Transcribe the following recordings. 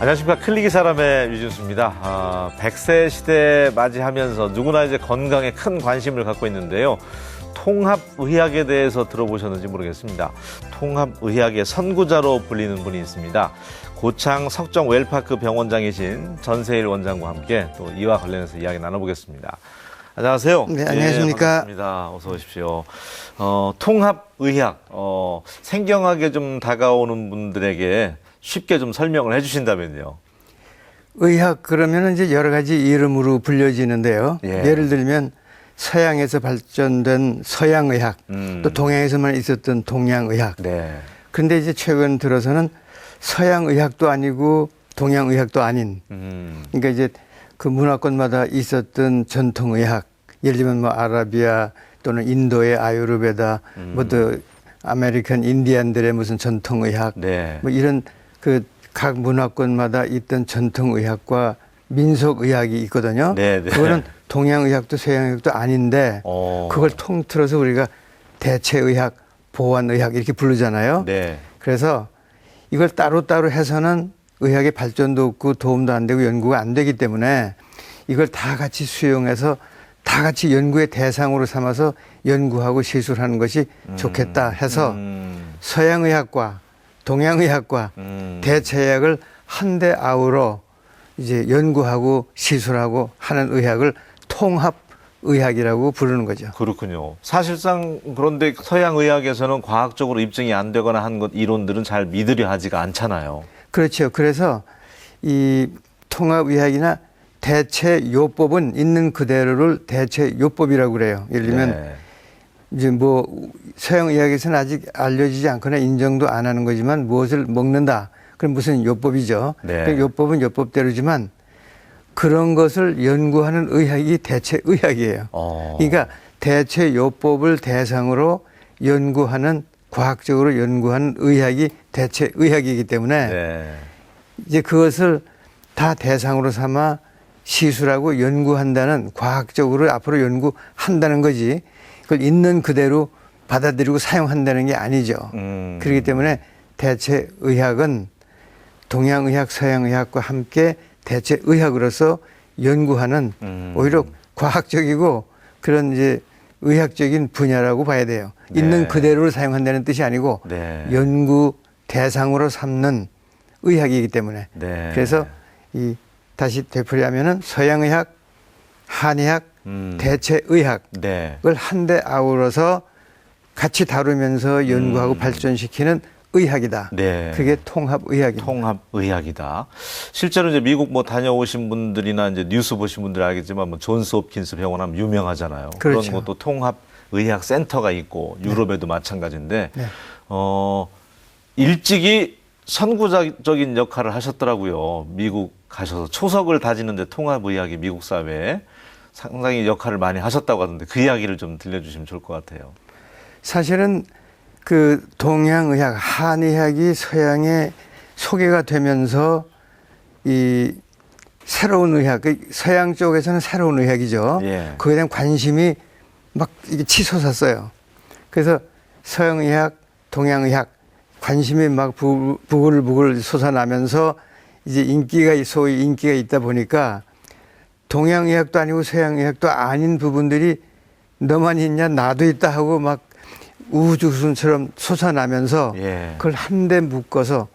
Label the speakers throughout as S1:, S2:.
S1: 안녕하십니까. 클릭이 사람의 유진수입니다. 100세 시대 맞이하면서 누구나 이제 건강에 큰 관심을 갖고 있는데요. 통합의학에 대해서 들어보셨는지 모르겠습니다. 통합의학의 선구자로 불리는 분이 있습니다. 고창 석정 웰파크 병원장이신 전세일 원장과 함께 또 이와 관련해서 이야기 나눠보겠습니다. 안녕하세요.
S2: 네, 안녕하십니까.
S1: 반갑습니다. 어서 오십시오. 통합의학, 생경하게 좀 다가오는 분들에게 쉽게 좀 설명을 해주신다면요.
S2: 의학 그러면 이제 여러 가지 이름으로 불려지는데요.
S1: 예.
S2: 예를 들면 서양에서 발전된 서양의학, 또 동양에서만 있었던 동양의학.
S1: 네.
S2: 그런데 이제 최근 들어서는 서양의학도 아니고 동양의학도 아닌, 그러니까 이제 그 문화권마다 있었던 전통의학, 예를 들면 뭐 아라비아 또는 인도의 아유르베다, 뭐 또 아메리칸 인디안들의 무슨 전통의학,
S1: 네.
S2: 뭐 이런 그 각 문화권마다 있던 전통의학과 민속의학이 있거든요.
S1: 네, 네.
S2: 그거는 동양의학도 서양의학도 아닌데 그걸 통틀어서 우리가 대체의학, 보완의학 이렇게 부르잖아요.
S1: 네.
S2: 그래서 이걸 따로따로 해서는 의학의 발전도 없고 도움도 안 되고 연구가 안 되기 때문에 이걸 다 같이 수용해서 다 같이 연구의 대상으로 삼아서 연구하고 시술하는 것이 좋겠다 해서 서양의학과 동양의학과 대체의학을 한데 아우러 이제 연구하고 시술하고 하는 의학을 통합의학이라고 부르는 거죠.
S1: 그렇군요. 사실상 그런데 서양의학에서는 과학적으로 입증이 안 되거나 한 것 이론들은 잘 믿으려 하지가 않잖아요.
S2: 그렇죠. 그래서 이 통합의학이나 대체요법은 있는 그대로를 대체요법이라고 그래요. 예를 들면
S1: 네.
S2: 이제 뭐 서양의학에서는 아직 알려지지 않거나 인정도 안 하는 거지만 무엇을 먹는다. 그럼 무슨 요법이죠.
S1: 네.
S2: 그 요법은 요법대로지만 그런 것을 연구하는 의학이 대체의학이에요. 그러니까 대체요법을 대상으로 연구하는 과학적으로 연구하는 의학이 대체의학이기 때문에
S1: 네.
S2: 이제 그것을 다 대상으로 삼아 시술하고 연구한다는 과학적으로 앞으로 연구한다는 거지 그걸 있는 그대로 받아들이고 사용한다는 게 아니죠. 그렇기 때문에 대체의학은 동양의학, 서양의학과 함께 대체의학으로서 연구하는 오히려 과학적이고 그런 이제 의학적인 분야라고 봐야 돼요.
S1: 네.
S2: 있는 그대로를 사용한다는 뜻이 아니고
S1: 네.
S2: 연구 대상으로 삼는 의학이기 때문에
S1: 네.
S2: 그래서 이 다시 되풀이하면은 서양의학, 한의학, 대체의학을
S1: 네.
S2: 한데 아우러서 같이 다루면서 연구하고 발전시키는 의학이다.
S1: 네.
S2: 그게 통합의학입니다.
S1: 통합의학이다. 실제로 이제 미국 뭐 다녀오신 분들이나 이제 뉴스 보신 분들 알겠지만 뭐 존스 홉킨스 병원 하면 유명하잖아요.
S2: 그렇죠.
S1: 그런 것도 통합의학 센터가 있고 유럽에도 마찬가지인데
S2: 네.
S1: 일찍이 선구자적인 역할을 하셨더라고요. 미국 가셔서 초석을 다지는데 통합의학이 미국 사회에 상당히 역할을 많이 하셨다고 하던데 그 이야기를 좀 들려주시면 좋을 것 같아요.
S2: 사실은 그 동양의학, 한의학이 서양에 소개가 되면서 이 새로운 의학, 서양 쪽에서는 새로운 의학이죠.
S1: 예.
S2: 그에 대한 관심이 막 이게 치솟았어요. 그래서 서양의학, 동양의학 관심이 막 부글부글 솟아나면서 이제 소위 인기가 있다 보니까 동양의학도 아니고 서양의학도 아닌 부분들이 너만 있냐 나도 있다 하고 막 우주순처럼 솟아나면서
S1: 예.
S2: 그걸 한데 묶어서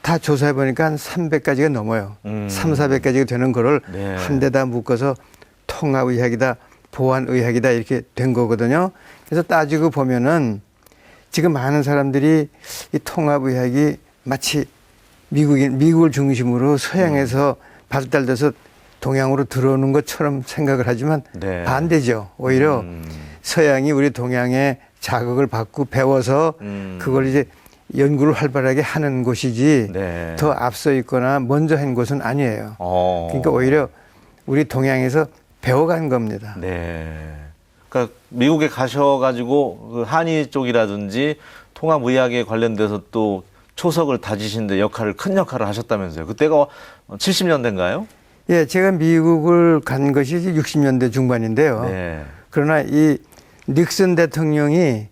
S2: 다 조사해 보니까 한 300가지가 넘어요. 300~400가지가 되는 거를
S1: 네.
S2: 한데다 묶어서 통합의학이다, 보완의학이다 이렇게 된 거거든요. 그래서 따지고 보면은 지금 많은 사람들이 이 통합의학이 마치 미국을 중심으로 서양에서 발달돼서 동양으로 들어오는 것처럼 생각을 하지만
S1: 네.
S2: 반대죠. 오히려 서양이 우리 동양에 자극을 받고 배워서 그걸 이제 연구를 활발하게 하는 곳이지
S1: 네.
S2: 더 앞서 있거나 먼저 한 곳은 아니에요. 그러니까 오히려 우리 동양에서 배워간 겁니다.
S1: 네. 그러니까 미국에 가셔가지고 그 한의 쪽이라든지 통합의학에 관련돼서 또 초석을 다지시는데 큰 역할을 하셨다면서요. 그때가 70년대인가요?
S2: 예, 제가 미국을 간 것이 60년대 중반인데요.
S1: 네.
S2: 그러나 이 닉슨 대통령이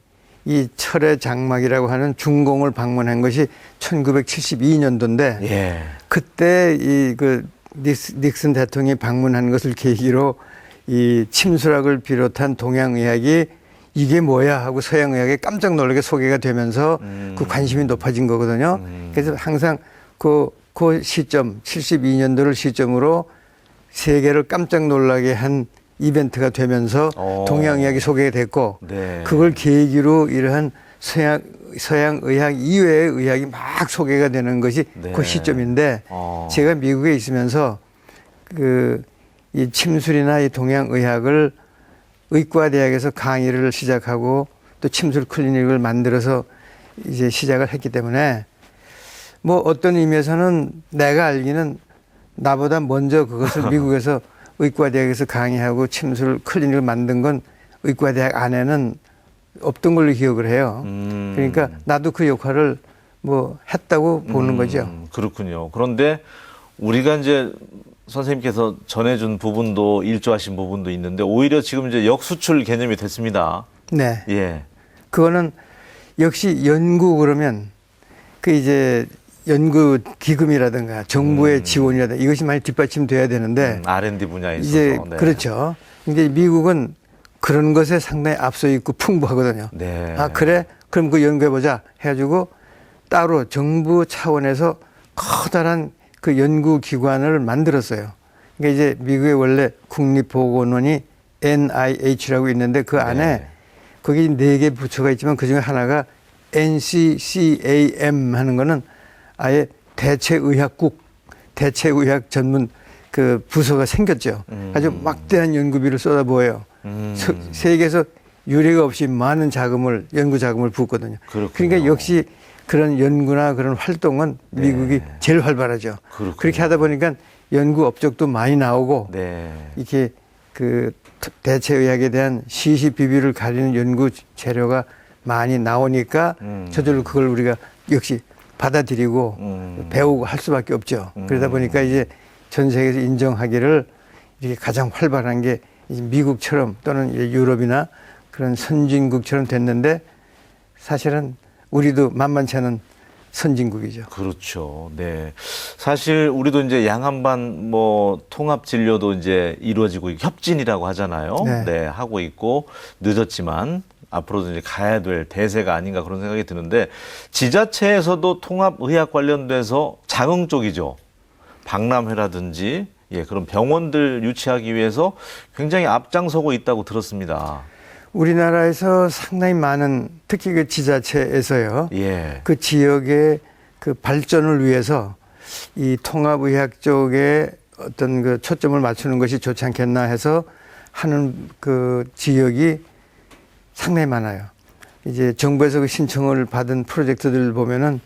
S2: 이 철의 장막이라고 하는 중공을 방문한 것이 1972년도인데
S1: 예.
S2: 그때 닉슨 대통령이 방문한 것을 계기로 이 침수락을 비롯한 동양의학이 이게 뭐야 하고 서양의학에 깜짝 놀라게 소개가 되면서 그 관심이 높아진 거거든요. 그래서 항상 그 시점 72년도를 시점으로 세계를 깜짝 놀라게 한 이벤트가 되면서 동양의학이 소개가 됐고
S1: 네.
S2: 그걸 계기로 이러한 서양 의학 이외의 의학이 막 소개가 되는 것이
S1: 네.
S2: 그 시점인데 제가 미국에 있으면서 이 침술이나 이 동양 의학을 의과대학에서 강의를 시작하고 또 침술 클리닉을 만들어서 이제 시작을 했기 때문에 뭐 어떤 의미에서는 내가 알기는 나보다 먼저 그것을 미국에서 의과대학에서 강의하고 침술 클리닉을 만든 건 의과대학 안에는 없던 걸로 기억을 해요. 그러니까 나도 그 역할을 뭐 했다고 보는 거죠.
S1: 그렇군요. 그런데 우리가 이제 선생님께서 전해준 부분도 일조하신 부분도 있는데 오히려 지금 이제 역수출 개념이 됐습니다.
S2: 네.
S1: 예.
S2: 그거는 역시 연구 그러면 그 이제 연구 기금이라든가 정부의 지원이라든가 이것이 많이 뒷받침돼야 되는데
S1: R&D 분야에 있어서.
S2: 이제
S1: 네.
S2: 그렇죠. 근데 미국은 그런 것에 상당히 앞서 있고 풍부하거든요.
S1: 네.
S2: 아 그래? 그럼 그 연구해보자 해가지고 따로 정부 차원에서 커다란 그 연구기관을 만들었어요. 그러니까 이제 미국의 원래 국립보건원이 NIH라고 있는데 그 안에
S1: 네.
S2: 거기 4개 부처가 있지만 그중에 하나가 NCCAM 하는 거는 아예 대체의학국, 대체의학 전문 그 부서가 생겼죠. 아주 막대한 연구비를 쏟아부어요. 세계에서 유례가 없이 많은 자금을, 연구 자금을 붓거든요.
S1: 그렇군요.
S2: 그러니까 역시 그런 연구나 그런 활동은 미국이
S1: 네.
S2: 제일 활발하죠.
S1: 그렇군요.
S2: 그렇게 하다 보니까 연구 업적도 많이 나오고
S1: 네.
S2: 이렇게 그 대체의학에 대한 시시비비를 가리는 연구 재료가 많이 나오니까 저절로 그걸 우리가 역시 받아들이고 배우고 할 수밖에 없죠. 그러다 보니까 이제 전 세계에서 인정하기를 이렇게 가장 활발한 게 이제 미국처럼 또는 이제 유럽이나 그런 선진국처럼 됐는데 사실은 우리도 만만치 않은 선진국이죠.
S1: 그렇죠. 네. 사실 우리도 이제 양한반 뭐 통합 진료도 이제 이루어지고 협진이라고 하잖아요.
S2: 네.
S1: 네. 하고 있고 늦었지만 앞으로도 이제 가야 될 대세가 아닌가 그런 생각이 드는데 지자체에서도 통합의학 관련돼서 장흥 쪽이죠. 박람회라든지 예, 그런 병원들 유치하기 위해서 굉장히 앞장서고 있다고 들었습니다.
S2: 우리나라에서 상당히 많은 특히 그 지자체에서요.
S1: 예.
S2: 그 지역의 그 발전을 위해서 이 통합의학 쪽에 어떤 그 초점을 맞추는 것이 좋지 않겠나 해서 하는 그 지역이 상당히 많아요. 이제 정부에서 그 신청을 받은 프로젝트들 보면은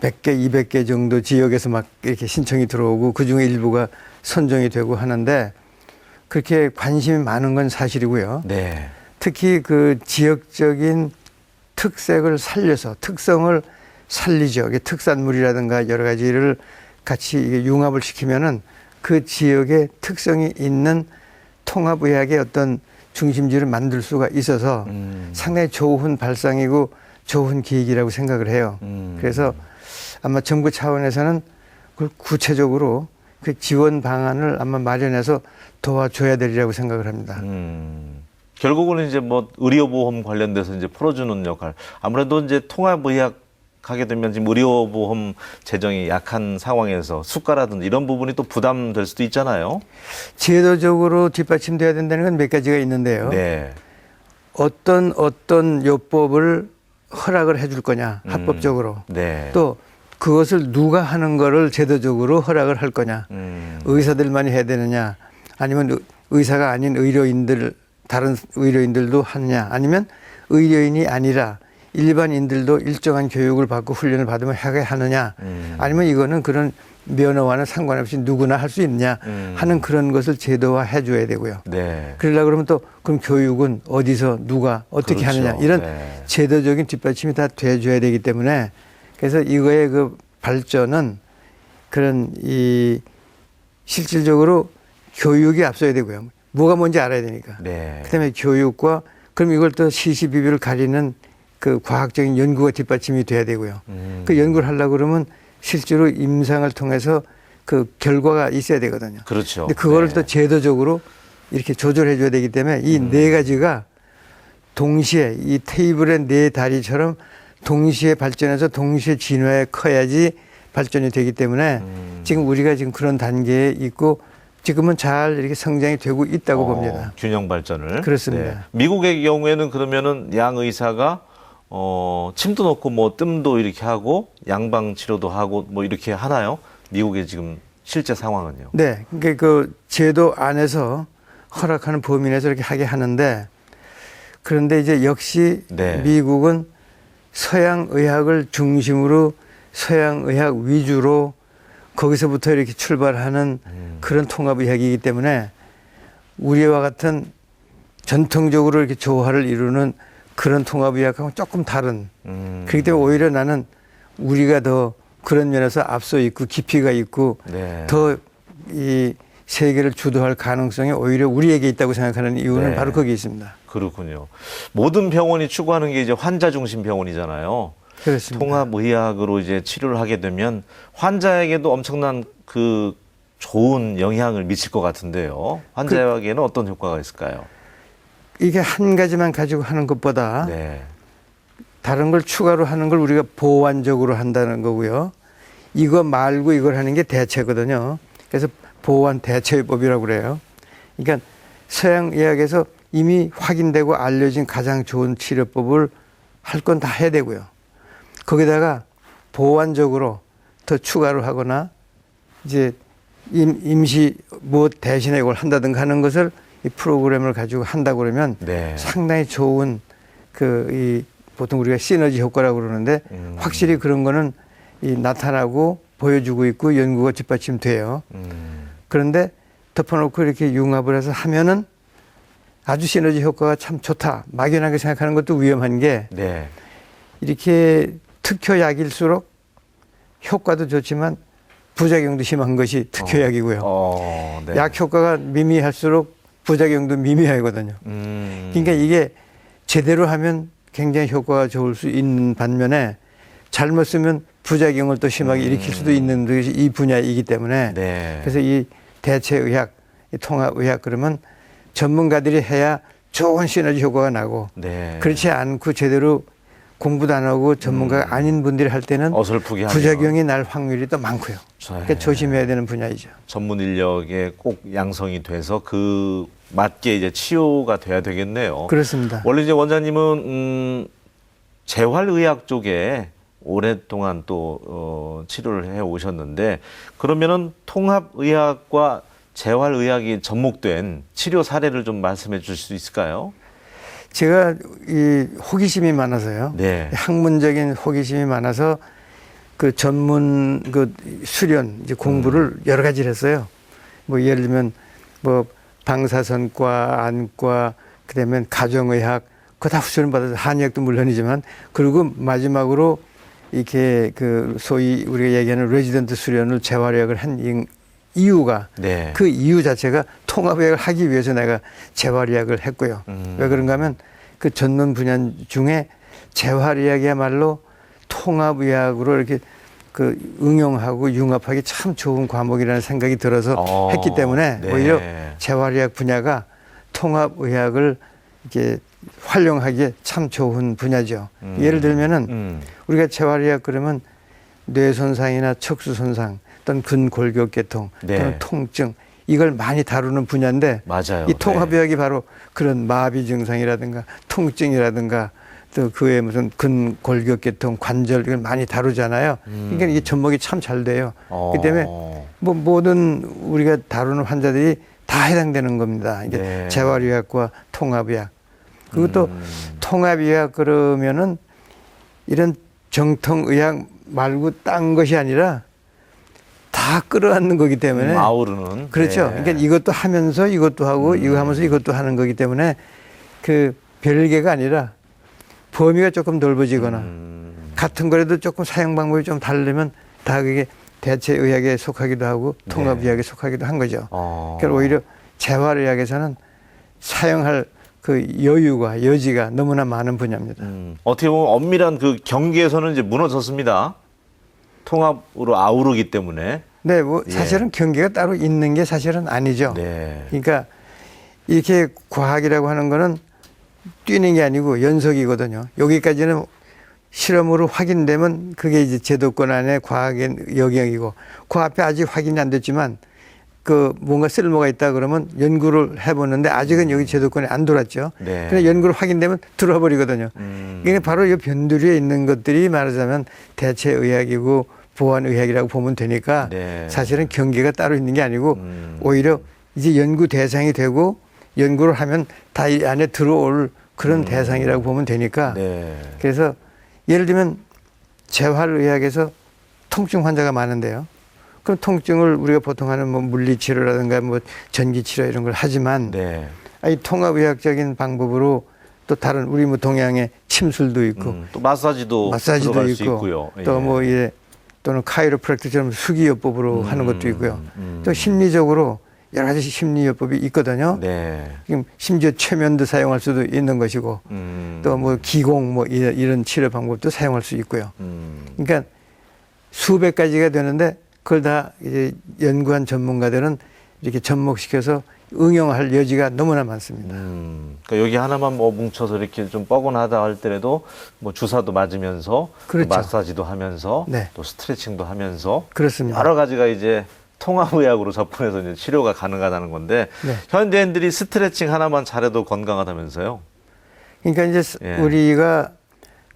S2: 100개, 200개 정도 지역에서 막 이렇게 신청이 들어오고 그 중에 일부가 선정이 되고 하는데 그렇게 관심이 많은 건 사실이고요.
S1: 네.
S2: 특히 그 지역적인 특색을 살려서 특성을 살리죠. 이게 특산물이라든가 여러 가지를 같이 이게 융합을 시키면은 그 지역의 특성이 있는 통합의학의 어떤 중심지를 만들 수가 있어서 상당히 좋은 발상이고 좋은 계획이라고 생각을 해요. 그래서 아마 정부 차원에서는 그걸 구체적으로 그 지원 방안을 아마 마련해서 도와줘야 되리라고 생각을 합니다.
S1: 결국은 이제 뭐 의료보험 관련돼서 이제 풀어주는 역할. 아무래도 이제 통합의학 하게 되면 지금 의료보험 재정이 약한 상황에서 수가라든지 이런 부분이 또 부담될 수도 있잖아요.
S2: 제도적으로 뒷받침돼야 된다는 건 몇 가지가 있는데요.
S1: 네.
S2: 어떤 요법을 허락을 해줄 거냐, 합법적으로.
S1: 네.
S2: 또 그것을 누가 하는 거를 제도적으로 허락을 할 거냐. 의사들만이 해야 되느냐, 아니면 의사가 아닌 의료인들, 다른 의료인들도 하느냐, 아니면 의료인이 아니라 일반인들도 일정한 교육을 받고 훈련을 받으면 하게 하느냐, 아니면 이거는 그런 면허와는 상관없이 누구나 할 수 있느냐 하는 그런 것을 제도화해 줘야 되고요.
S1: 네.
S2: 그러려고 그러면 또 그럼 교육은 어디서 누가 어떻게
S1: 그렇죠.
S2: 하느냐 이런
S1: 네.
S2: 제도적인 뒷받침이 다 돼줘야 되기 때문에 그래서 이거의 그 발전은 그런 이 실질적으로 교육이 앞서야 되고요. 뭐가 뭔지 알아야 되니까.
S1: 네.
S2: 그다음에 교육과 그럼 이걸 또 시시비비를 가리는 그 과학적인 연구가 뒷받침이 돼야 되고요. 그 연구를 하려고 그러면 실제로 임상을 통해서 그 결과가 있어야 되거든요.
S1: 그렇죠.
S2: 근데 그거를
S1: 네.
S2: 또 제도적으로 이렇게 조절해 줘야 되기 때문에 이 네 가지가 동시에 이 테이블의 네 다리처럼 동시에 발전해서 동시에 진화해 커야지 발전이 되기 때문에 지금 우리가 지금 그런 단계에 있고 지금은 잘 이렇게 성장이 되고 있다고 봅니다.
S1: 균형 발전을.
S2: 그렇습니다.
S1: 미국의 경우에는 그러면은 양 의사가 침도 넣고 뭐 뜸도 이렇게 하고 양방 치료도 하고 뭐 이렇게 하나요? 미국의 지금 실제 상황은요?
S2: 네, 그러니까 그 제도 안에서 허락하는 범위 내에서 이렇게 하게 하는데 그런데 이제 역시
S1: 네.
S2: 미국은 서양 의학을 중심으로 서양 의학 위주로 거기서부터 이렇게 출발하는 그런 통합의학이기 때문에 우리와 같은 전통적으로 이렇게 조화를 이루는 그런 통합의학하고는 조금 다른 그렇기 때문에 오히려 나는 우리가 더 그런 면에서 앞서 있고 깊이가 있고
S1: 네.
S2: 더 이 세계를 주도할 가능성이 오히려 우리에게 있다고 생각하는 이유는
S1: 네.
S2: 바로 거기에 있습니다.
S1: 그렇군요. 모든 병원이 추구하는 게 이제 환자 중심 병원이잖아요.
S2: 그렇습니다.
S1: 통합의학으로 이제 치료를 하게 되면 환자에게도 엄청난 그 좋은 영향을 미칠 것 같은데요. 환자에게는 어떤 효과가 있을까요?
S2: 이게 한 가지만 가지고 하는 것보다
S1: 네.
S2: 다른 걸 추가로 하는 걸 우리가 보완적으로 한다는 거고요. 이거 말고 이걸 하는 게 대체거든요. 그래서 보완 대체법이라고 그래요. 그러니까 서양 의학에서 이미 확인되고 알려진 가장 좋은 치료법을 할 건 다 해야 되고요. 거기다가 보완적으로 더 추가로 하거나 이제 임시 뭐 대신에 이걸 한다든가 하는 것을 이 프로그램을 가지고 한다고 그러면
S1: 네.
S2: 상당히 좋은 이 보통 우리가 시너지 효과라고 그러는데 확실히 그런 거는 이 나타나고 보여주고 있고 연구가 뒷받침돼요. 그런데 덮어놓고 이렇게 융합을 해서 하면은 아주 시너지 효과가 참 좋다. 막연하게 생각하는 것도 위험한 게
S1: 네.
S2: 이렇게 특효약일수록 효과도 좋지만 부작용도 심한 것이 특효약이고요.
S1: 네.
S2: 약 효과가 미미할수록 부작용도 미미하거든요. 그러니까 이게 제대로 하면 굉장히 효과가 좋을 수 있는 반면에 잘못 쓰면 부작용을 또 심하게 일으킬 수도 있는 것이 이 분야이기 때문에
S1: 네.
S2: 그래서 이 대체의학, 이 통합의학 그러면 전문가들이 해야 좋은 시너지 효과가 나고
S1: 네.
S2: 그렇지 않고 제대로 공부도 안 하고 전문가가 아닌 분들이 할 때는
S1: 어설프게 하면
S2: 부작용이 날 확률이 더 많고요. 그러니까 조심해야 되는 분야이죠.
S1: 전문 인력에 꼭 양성이 돼서 그 맞게 이제 치료가 돼야 되겠네요.
S2: 그렇습니다.
S1: 원래 이제 원장님은 재활의학 쪽에 오랫동안 또 치료를 해 오셨는데 그러면은 통합의학과 재활의학이 접목된 치료 사례를 좀 말씀해 주실 수 있을까요?
S2: 제가 이 호기심이 많아서요.
S1: 네.
S2: 학문적인 호기심이 많아서 그 전문 그 수련 이제 공부를 여러 가지를 했어요. 뭐 예를 들면 뭐 방사선과 안과 그다음에 가정의학 그거 다 수련 받아서 한의학도 물론이지만 그리고 마지막으로 이렇게 그 소위 우리가 얘기하는 레지던트 수련을 재활의학을 한 이유가
S1: 네.
S2: 그 이유 자체가 통합의학을 하기 위해서 내가 재활의학을 했고요. 왜 그런가 하면 그 전문 분야 중에 재활의학이야말로 통합의학으로 이렇게 그 응용하고 융합하기 참 좋은 과목이라는 생각이 들어서 했기 때문에
S1: 네.
S2: 오히려 재활의학 분야가 통합의학을 이렇게 활용하기에 참 좋은 분야죠. 예를 들면은 우리가 재활의학 그러면 뇌 손상이나 척수 손상 또는 근골격계통
S1: 네.
S2: 또는 통증 이걸 많이 다루는 분야인데
S1: 맞아요.
S2: 이 통합의학이 바로 그런 마비 증상이라든가 통증이라든가 또 그에 무슨 근골격계통 관절 이걸 많이 다루잖아요. 그러니까 이게 접목이 참 잘 돼요. 그렇기 때문에 뭐 모든 우리가 다루는 환자들이 다 해당되는 겁니다. 이게
S1: 네.
S2: 재활의학과 통합의학. 그리고 또 통합의학 그러면은 이런 정통의학 말고 딴 것이 아니라 다 끌어안는 거기 때문에
S1: 아우르는
S2: 그렇죠.
S1: 네.
S2: 그러니까 이것도 하면서 이것도 하고 이거 하면서 이것도 하는 거기 때문에 그 별개가 아니라 범위가 조금 넓어지거나 같은 거라도 조금 사용 방법이 좀 다르면 다 그게 대체의학에 속하기도 하고 통합의학에 속하기도 한 거죠. 그러니까 오히려 재활의학에서는 사용할 그 여유가 여지가 너무나 많은 분야입니다.
S1: 어떻게 보면 엄밀한 그 경계에서는 이제 무너졌습니다. 통합으로 아우르기 때문에.
S2: 네, 뭐
S1: 예.
S2: 사실은 경계가 따로 있는 게 사실은 아니죠.
S1: 네.
S2: 그러니까 이렇게 과학이라고 하는 거는 뛰는 게 아니고 연속이거든요. 여기까지는 실험으로 확인되면 그게 이제 제도권 안에 과학의 영역이고 그 앞에 아직 확인이 안 됐지만 그 뭔가 쓸모가 있다 그러면 연구를 해보는데 아직은 여기 제도권에 안 들어왔죠.
S1: 네.
S2: 근데 연구를 확인되면 들어와 버리거든요. 이게 바로 이 변두리에 있는 것들이 말하자면 대체 의학이고 보완 의학이라고 보면 되니까
S1: 네.
S2: 사실은 경계가 따로 있는 게 아니고 오히려 이제 연구 대상이 되고 연구를 하면 다 이 안에 들어올 그런 대상이라고 보면 되니까
S1: 네.
S2: 그래서 예를 들면 재활의학에서 통증 환자가 많은데요. 그럼 통증을 우리가 보통 하는 뭐 물리치료라든가 뭐 전기치료 이런 걸 하지만
S1: 네.
S2: 이 통합의학적인 방법으로 또 다른 우리 뭐 동양의 침술도 있고
S1: 또 마사지도 들어갈 수 있고요.
S2: 또
S1: 예.
S2: 뭐 이제 또는 카이로프랙틱처럼 수기요법으로 하는 것도 있고요. 또 심리적으로 여러 가지 심리요법이 있거든요.
S1: 네.
S2: 지금 심지어 최면도 사용할 수도 있는 것이고 또 뭐 기공 뭐 이런 치료 방법도 사용할 수 있고요. 그러니까 수백 가지가 되는데 그걸 다 이제 연구한 전문가들은 이렇게 접목시켜서 응용할 여지가 너무나 많습니다.
S1: 그러니까 여기 하나만 뭐 뭉쳐서 이렇게 좀 뻐근하다 할 때라도 뭐 주사도 맞으면서
S2: 그렇죠.
S1: 또 마사지도 하면서
S2: 네.
S1: 또 스트레칭도 하면서
S2: 그렇습니다.
S1: 여러 가지가 이제 통합의학으로 접근해서 이제 치료가 가능하다는 건데
S2: 네.
S1: 현대인들이 스트레칭 하나만 잘해도 건강하다면서요?
S2: 그러니까 이제
S1: 예.
S2: 우리가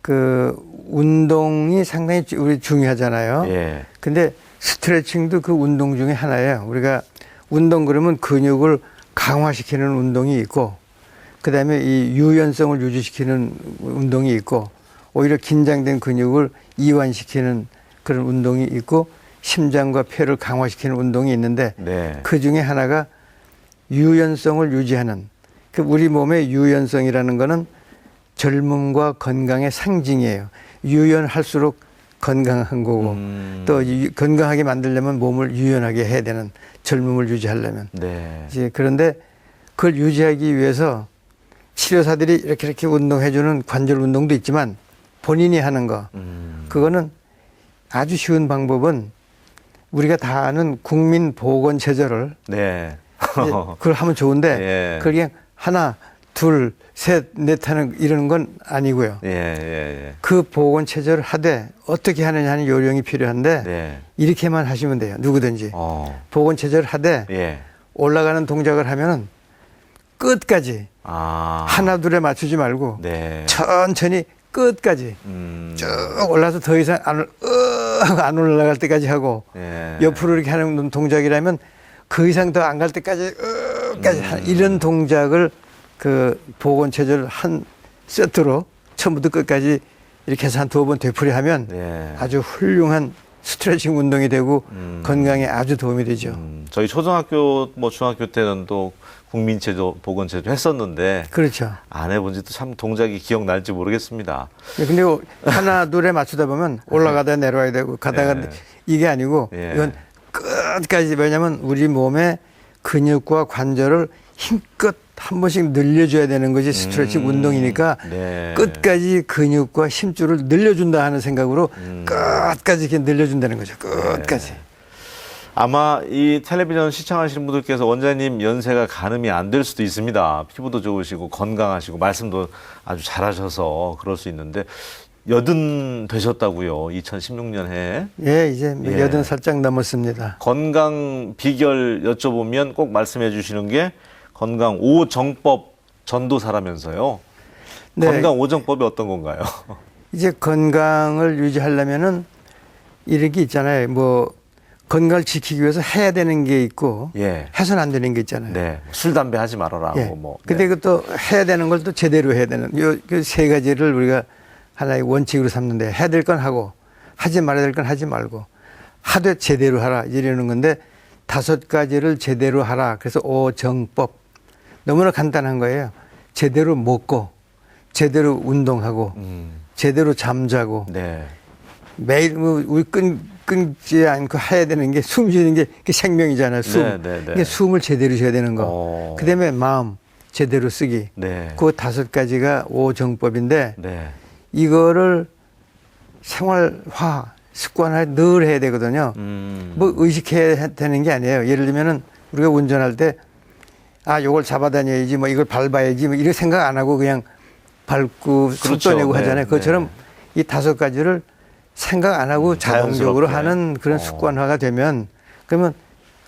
S2: 그 운동이 상당히 우리 중요하잖아요.
S1: 예.
S2: 근데 스트레칭도 그 운동 중에 하나예요. 우리가 운동 그러면 근육을 강화시키는 운동이 있고 그다음에 이 유연성을 유지시키는 운동이 있고 오히려 긴장된 근육을 이완시키는 그런 운동이 있고 심장과 폐를 강화시키는 운동이 있는데
S1: 네.
S2: 그 중에 하나가 유연성을 유지하는 그 우리 몸의 유연성이라는 거는 젊음과 건강의 상징이에요. 유연할수록 건강한 거고 또 건강하게 만들려면 몸을 유연하게 해야 되는 젊음을 유지하려면
S1: 네.
S2: 이제 그런데 그걸 유지하기 위해서 치료사들이 이렇게 운동해주는 관절 운동도 있지만 본인이 하는 거 그거는 아주 쉬운 방법은 우리가 다 아는 국민보건체조를
S1: 네.
S2: 이제 그걸 하면 좋은데
S1: 예.
S2: 그걸 그냥 하나 둘 셋 넷 하는 이런 건 아니고요.
S1: 예, 예, 예.
S2: 그 보건체조를 하되 어떻게 하느냐 하는 요령이 필요한데
S1: 네.
S2: 이렇게만 하시면 돼요. 누구든지. 보건체조를 하되
S1: 예.
S2: 올라가는 동작을 하면은 끝까지
S1: 아.
S2: 하나 둘에 맞추지 말고
S1: 네.
S2: 천천히 끝까지 쭉 올라서 더 이상 안 올라갈 때까지 하고
S1: 예.
S2: 옆으로 이렇게 하는 동작이라면 그 이상 더 안 갈 때까지 까지 이런 동작을 그 보건체조를 한 세트로 처음부터 끝까지 이렇게 해서 한 2번 되풀이하면
S1: 네.
S2: 아주 훌륭한 스트레칭 운동이 되고 건강에 아주 도움이 되죠.
S1: 저희 초등학교 뭐 중학교 때는 또 국민체조 보건체조 했었는데
S2: 그렇죠.
S1: 안 해본 지도 참 동작이 기억날지 모르겠습니다.
S2: 근데 하나 둘에 맞추다 보면 올라가다 내려와야 되고 가다가
S1: 예.
S2: 이게 아니고
S1: 예.
S2: 이건 끝까지 왜냐하면 우리 몸의 근육과 관절을 힘껏 한 번씩 늘려줘야 되는 것이 스트레칭 운동이니까
S1: 네.
S2: 끝까지 근육과 힘줄을 늘려준다 하는 생각으로 끝까지 이렇게 늘려준다는 거죠. 끝까지.
S1: 네. 아마 이 텔레비전 시청하시는 분들께서 원장님 연세가 가늠이 안 될 수도 있습니다. 피부도 좋으시고 건강하시고 말씀도 아주 잘하셔서 그럴 수 있는데 80 되셨다고요. 2016년에.
S2: 예, 이제
S1: 예.
S2: 80살짝 넘었습니다.
S1: 건강 비결 여쭤보면 꼭 말씀해 주시는 게 건강 5정법 전도사라면서요.
S2: 네.
S1: 건강 5정법이 어떤 건가요?
S2: 이제 건강을 유지하려면은 이런 게 있잖아요. 뭐 건강을 지키기 위해서 해야 되는 게 있고
S1: 예.
S2: 해서는 안 되는 게 있잖아요.
S1: 네. 술, 담배 하지 말아라.
S2: 예.
S1: 뭐.
S2: 근데
S1: 네.
S2: 그것도 해야 되는 걸 또 제대로 해야 되는 요 그 세 가지를 우리가 하나의 원칙으로 삼는데 해야 될 건 하고 하지 말아야 될 건 하지 말고 하되 제대로 하라 이러는 건데 5가지를 제대로 하라. 그래서 5정법. 너무나 간단한 거예요. 제대로 먹고 제대로 운동하고 제대로 잠자고
S1: 네.
S2: 매일 뭐 우리 끊지 않고 해야 되는 게 숨 쉬는 게 생명이잖아요. 숨.
S1: 네, 네, 네.
S2: 그러니까 숨을 제대로 쉬어야 되는 거. 그다음에 마음. 제대로 쓰기.
S1: 네.
S2: 그 5가지가 오정법인데
S1: 네.
S2: 이거를 생활화, 습관화 늘 해야 되거든요. 뭐 의식해야 되는 게 아니에요. 예를 들면은 우리가 운전할 때 요걸 잡아다녀야지, 뭐 이걸 밟아야지, 뭐 이런 생각 안 하고 그냥 밟고 속도
S1: 그렇죠.
S2: 내고
S1: 네.
S2: 하잖아요. 그것처럼 이 5가지를 생각 안 하고 자동적으로
S1: 자연스럽게.
S2: 하는 그런 습관화가 되면 그러면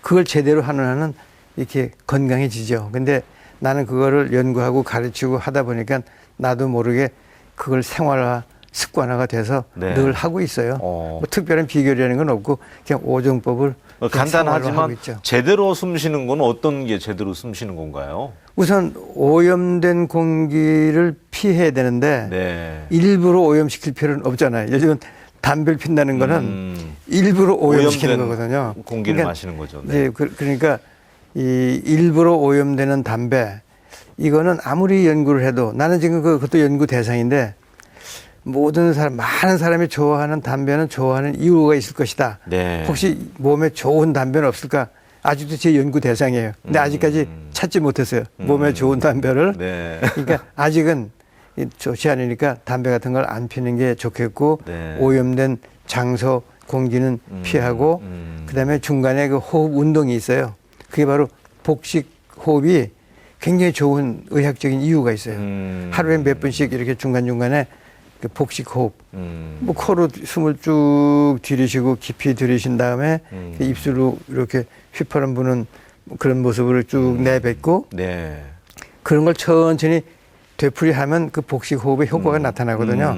S2: 그걸 제대로 하는 한은 이렇게 건강해지죠. 근데 나는 그거를 연구하고 가르치고 하다 보니까 나도 모르게 그걸 생활화, 습관화가 돼서
S1: 네.
S2: 늘 하고 있어요. 뭐 특별한 비결이라는 건 없고 그냥 오정법을 그냥 생활화하고
S1: 간단하지만
S2: 있죠.
S1: 제대로 숨 쉬는 건 어떤 게 제대로 숨 쉬는 건가요?
S2: 우선 오염된 공기를 피해야 되는데
S1: 네.
S2: 일부러 오염시킬 필요는 없잖아요. 요즘은 담배를 핀다는 거는 일부러 오염시키는
S1: 오염된
S2: 거거든요.
S1: 공기를
S2: 그러니까
S1: 마시는 거죠. 네.
S2: 이제 그러니까 이 일부러 오염되는 담배 이거는 아무리 연구를 해도 나는 지금 그것도 연구 대상인데 모든 사람, 많은 사람이 좋아하는 담배는 좋아하는 이유가 있을 것이다.
S1: 네.
S2: 혹시 몸에 좋은 담배는 없을까? 아직도 제 연구 대상이에요. 근데 아직까지 찾지 못했어요. 몸에 좋은 담배를.
S1: 네.
S2: 그러니까 아직은 좋지 않으니까 담배 같은 걸 안 피는 게 좋겠고
S1: 네.
S2: 오염된 장소, 공기는 피하고 그다음에 중간에 그 호흡 운동이 있어요. 그게 바로 복식 호흡이 굉장히 좋은 의학적인 이유가 있어요. 하루에 몇 번씩 이렇게 중간중간에 그 복식 호흡. 뭐 코로 숨을 쭉 들이쉬고 깊이 들이신 다음에 입술로 이렇게 휘파람 부는 그런 모습을 쭉 내뱉고
S1: 네.
S2: 그런 걸 천천히 되풀이하면 그 복식 호흡의 효과가 나타나거든요.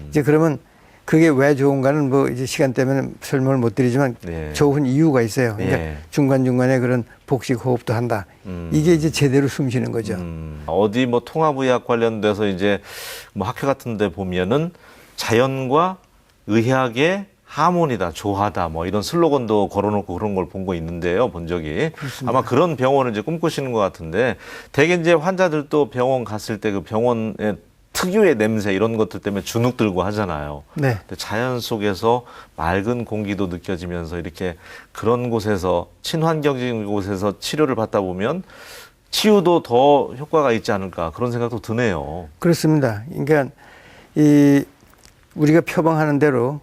S2: 이제 그러면 그게 왜 좋은가는 뭐 이제 시간 때문에 설명을 못 드리지만
S1: 네.
S2: 좋은 이유가 있어요. 그러니까
S1: 네.
S2: 중간중간에 그런 복식 호흡도 한다. 이게 이제 제대로 숨 쉬는 거죠.
S1: 어디 뭐 통합의학 관련돼서 이제 뭐 학회 같은 데 보면은 자연과 의학의 하모니다, 조화다, 뭐 이런 슬로건도 걸어놓고 그런 걸 본 거 있는데요. 본 적이.
S2: 그렇습니다.
S1: 아마 그런 병원을 이제 꿈꾸시는 것 같은데 대개 이제 환자들도 병원 갔을 때 그 병원의 특유의 냄새 이런 것들 때문에 주눅 들고 하잖아요.
S2: 네.
S1: 근데 자연 속에서 맑은 공기도 느껴지면서 이렇게 그런 곳에서 친환경적인 곳에서 치료를 받다 보면 치유도 더 효과가 있지 않을까 그런 생각도 드네요.
S2: 그렇습니다. 그러니까 이 우리가 표방하는 대로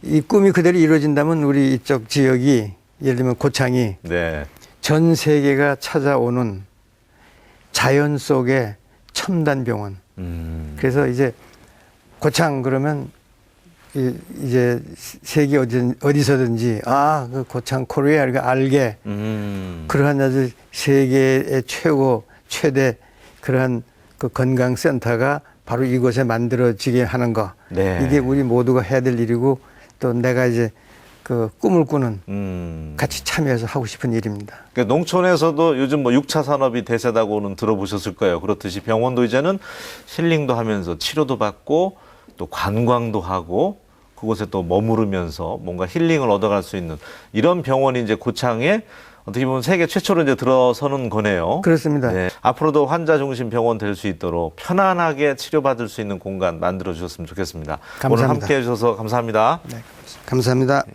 S2: 이 꿈이 그대로 이루어진다면 우리 이쪽 지역이 예를 들면 고창이
S1: 네.
S2: 전 세계가 찾아오는 자연 속의 첨단 병원. 그래서 이제 고창 그러면 이제 세계 어디서든지 그 고창 코리아 이렇게 알게 그러한 아주 세계의 최대 그러한 그 건강센터가 바로 이곳에 만들어지게 하는 거.
S1: 네.
S2: 이게 우리 모두가 해야 될 일이고 또 내가 이제 그 꿈을 꾸는 같이 참여해서 하고 싶은 일입니다.
S1: 그러니까 농촌에서도 요즘 뭐 6차 산업이 대세다고는 들어보셨을 거예요. 그렇듯이 병원도 이제는 힐링도 하면서 치료도 받고 또 관광도 하고 그곳에 또 머무르면서 뭔가 힐링을 얻어갈 수 있는 이런 병원이 이제 고창에 어떻게 보면 세계 최초로 이제 들어서는 거네요.
S2: 그렇습니다.
S1: 네. 앞으로도 환자 중심 병원 될 수 있도록 편안하게 치료받을 수 있는 공간 만들어 주셨으면 좋겠습니다.
S2: 감사합니다.
S1: 오늘 함께 해주셔서 감사합니다.
S2: 네, 감사합니다.